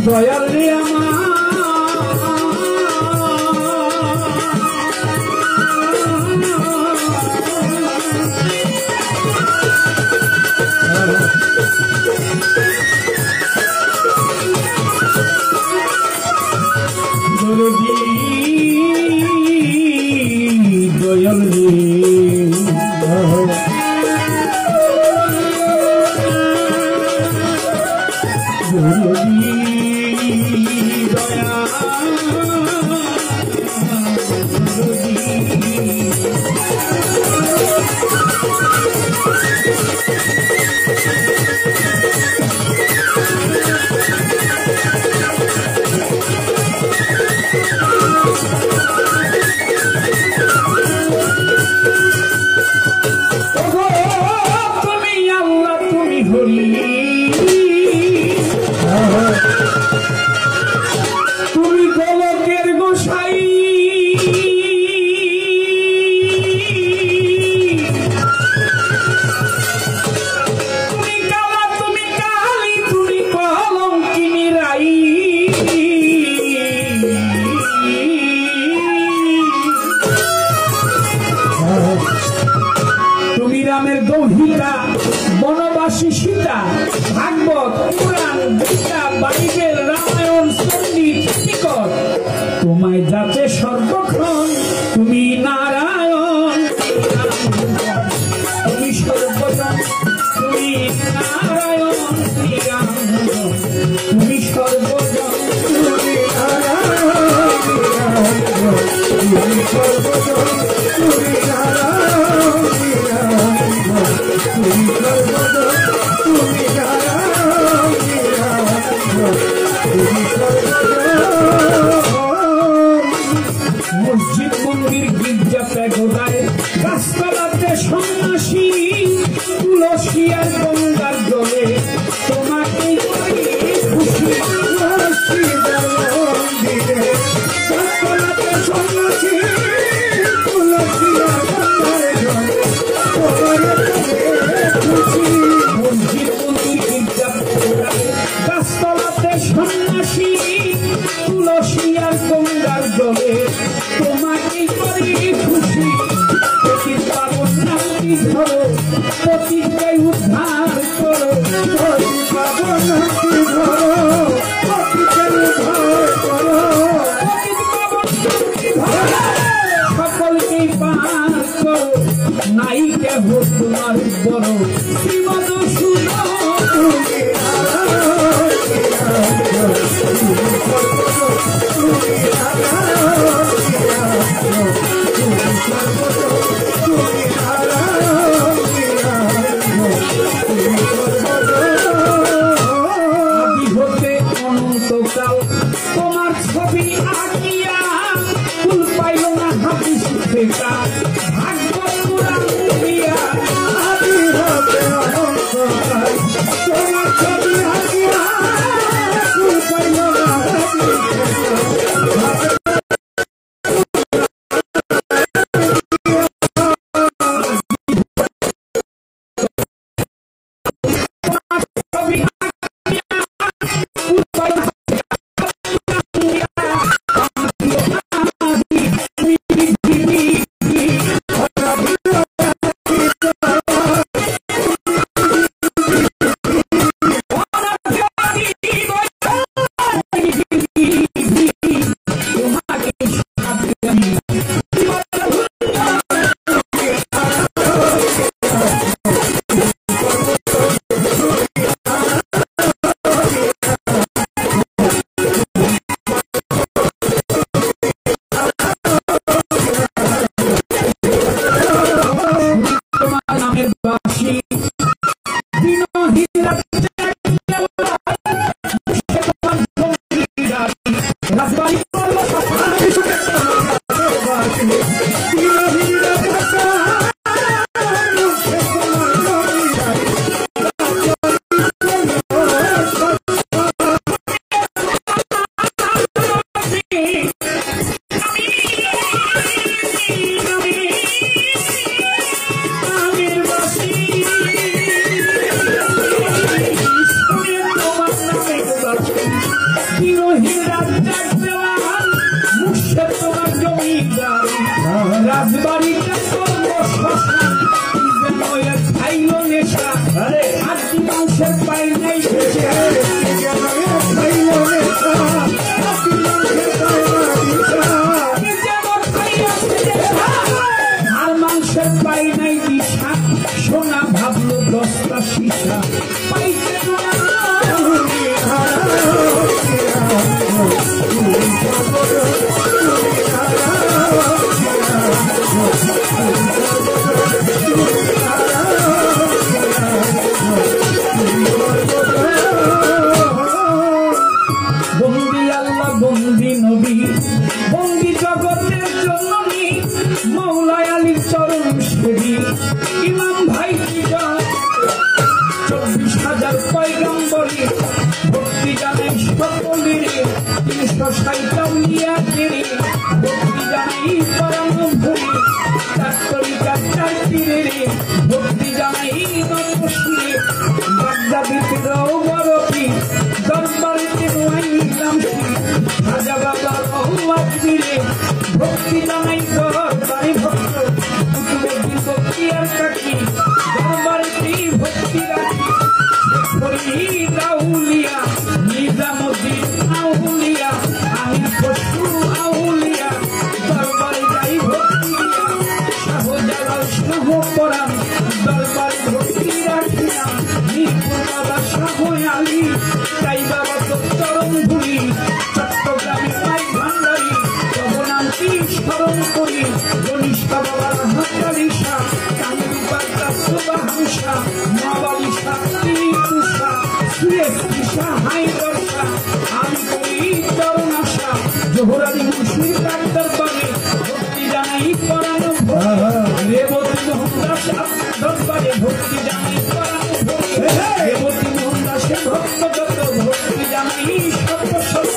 দয়াল রে আমার দয়াল রে তুমি গোলকের গোসাই তুমি কালা তুমি কালী তুমি কলঙ্কিনী রাই তুমি রামের দৌহিতা বনবাসী সীতা ভাগবত পুরাণ গীতা বাইবেল রামায়ণ সঙ্গীত নিকট তোমায় যাতে সর্বক্ষণ তুমি নারায়ণ তুমি সর্বজন তুমি নারায়ণ তুমি সর্বজন তুমি নারায়ণ তুমি সর্বজন তুমি নারায়ণ তুমি সর্বজন তুমি মসজিদ মন্দির গির্জা প্যাগোডায় গাছতলাতে সন্ন্যাসী তুলসী আর গঙ্গার জলে তোমাকে খুশি গাছতলাতে সন্ন্যাসী তুলসী আর গঙ্গার জলে খুশি মসজিদ মন্দির গির্জা প্যাগোডায় গাছতলাতে সন্ন্যাসী তুলসী আর গঙ্গার জলে তোমাকে করি খুশি প্রতি পাবন নামটি ধরো প্রতিকে উদ্ধার করো প্রতি পাবন নামটি ধরো প্রতিকে উদ্ধার করো প্রতি পাবন নামটি ধরো সকলকে পার করো নাই কেহ তোমার বড় শ্রীমদ সুধা তুমি বলি ভক্তি জানাই সকলের 360 কেড়ে ভক্তি জানাই পরানো ভুলি তার তরিকার চার তীরে ভক্তি জানাই নতশিরে বাগদাদিতে রৌবরী দরবারেতে রোয়াইলাম শ্রী রাজা বাবা রহমাত্মীরে ভক্তি জানাই দরবারে ভক্ত কুতুবের ভক্তি আর কাকি দরবারেতে ভক্তি রাখি আউলিয়া নিজামুদ্দিন আউলিয়া আমি পশু আউলিয়া দরবারে যাই ভক্তি শাহজালাল শাহ পরাম দরবারে ভক্তি রাখিলাম মিরপুর বাবা শাহ আলী তাই বাবা চরণ ধুলি চট্টগ্রামে মাই ভান্ডারী তবনামটি স্মরণ করি গণিষ্ঠ বাবার হাতারি শাহ কামিল বার্তা সুবাহাংশা নবাবী শাহ জোহরানি মুর্শিদ তার দরবারে ভক্তি জানাই পরানো রেবতী মোহনদাস দরবারে ভক্তি জানাই পরানো রেবতী মোহনদাসের ভক্ত যত ভক্তি জানাই শত শত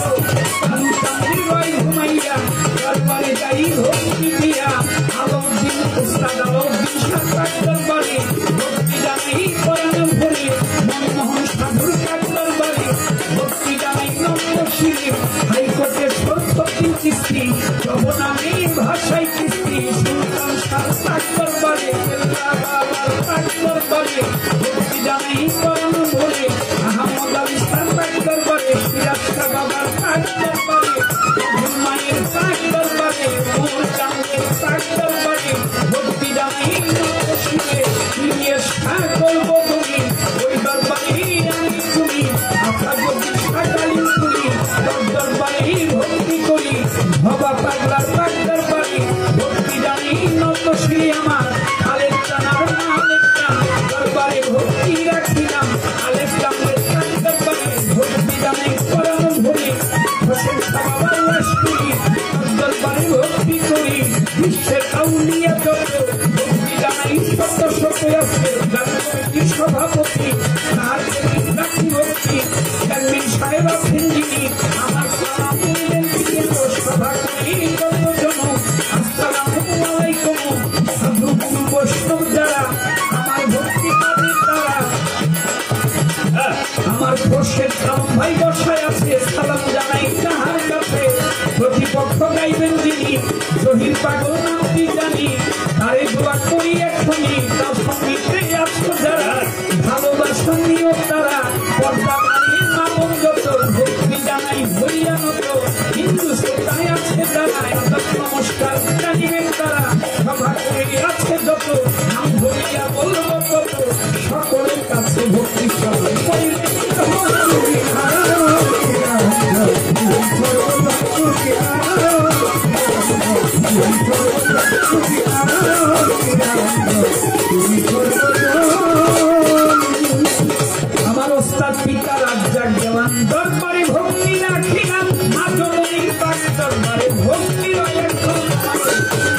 আমি তাঁদের রয় ঘুমাইয়া দরবারে যাই ভক্তি দিয়া আলাউদ্দিন উস্তাদ আলাউদ্দিন শাহ তার দরবারে ভক্তি জানাই পরানো ভরে মনমোহন সাধুর তার দরবারে ভক্তি জানাই নমশিরে হাইকোর্টের সত্যি কিস্তি জবনামে ভাষায় কিস্তি সুলতান শাহ তার দরবারে বাবার তার দরবারে ভক্তি জানাই পরানো ভরে আহমদ আলী শাহ তার দরবারে সিরাজ শাহ বাবার তার দরবারে হুমায়ুন তার দরবারে মোর চাঁদের তার দরবারে ভক্তি জানাই নমশিরে ইলিয়াস শাহ করবো তুমি ওই দরবারে আমি তুমি আপনার যদি শাকালিন করি দরবারে ভক্তি করি ভবা পাগলার পাক দরবারে ভক্তি জানি নতশিরে আমার আলেপ টানার মালেক টান দরবারে ভক্তি রাখিলাম আলেপ টানের পাক দরবারে ভক্তি জানাই পরানো ভরে হোসেন বাবার লাশ করি দরবারে ভক্তি করি বিশ্বের আউলিয়া যত ভক্তি জানাই শত শত আছে কমিটির সভাপতি তার রাখি ভক্তি কালমিন সাহেব আছেন যিনি আমার সালাম বললেন সভা করি কতজন আসসালামু আলাইকুম সাধু গুরু বৈষ্ণব যারা আমার ভক্তি পাবে তারা আমার বসে সালাম ভাই বসায় আছে সালাম জানাই তাহার কাছে প্রতিপক্ষ গাইবেন যিনি শহীদ পাগল নামটি জানি তারে দোয়া করি এখনই তার সঙ্গীতে আছো যারা ভালোবাসা নিও তারা পর্দা মানিয়ে মামন যত ভক্তি জানাই হইয়া নত হিন্দুস্তানে আছে যারা আদব নমস্কার জানিবেন তারা সভা করে আছে যত নাম ধরিয়া বলব কত সকলের কাছে ভক্তি সবাই করিলে আমার ওস্তাদ পিতা রাজ্জাক দেওয়ান দরবারে ভক্তি রাখিলাম মা জননীর পাক দরবারে ভক্তি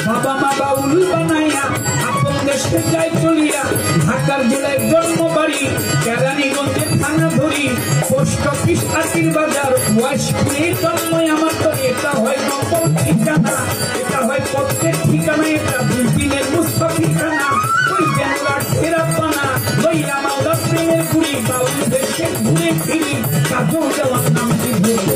বাবা মা বাউল বানাইয়া আপন দেশে যাই চলিয়া ঢাকার জেলায় জন্ম বাড়ি কেরানীগঞ্জের থানা ধরি পোস্ট অফিস আতির বাজার ওয়াইশপুরে জন্ম আমার তো এটা হয় নম্বর ঠিকানা এটা হয় পথের ঠিকানা এটা দুদিনের মুস্তাফি খানা ওই জেলার ফেরা পানা লইয়া মাওলা প্রেমের গুড়ি বাউল দেশে ঘুরে ফিরি কাজল দেওয়ার নামটি ভুল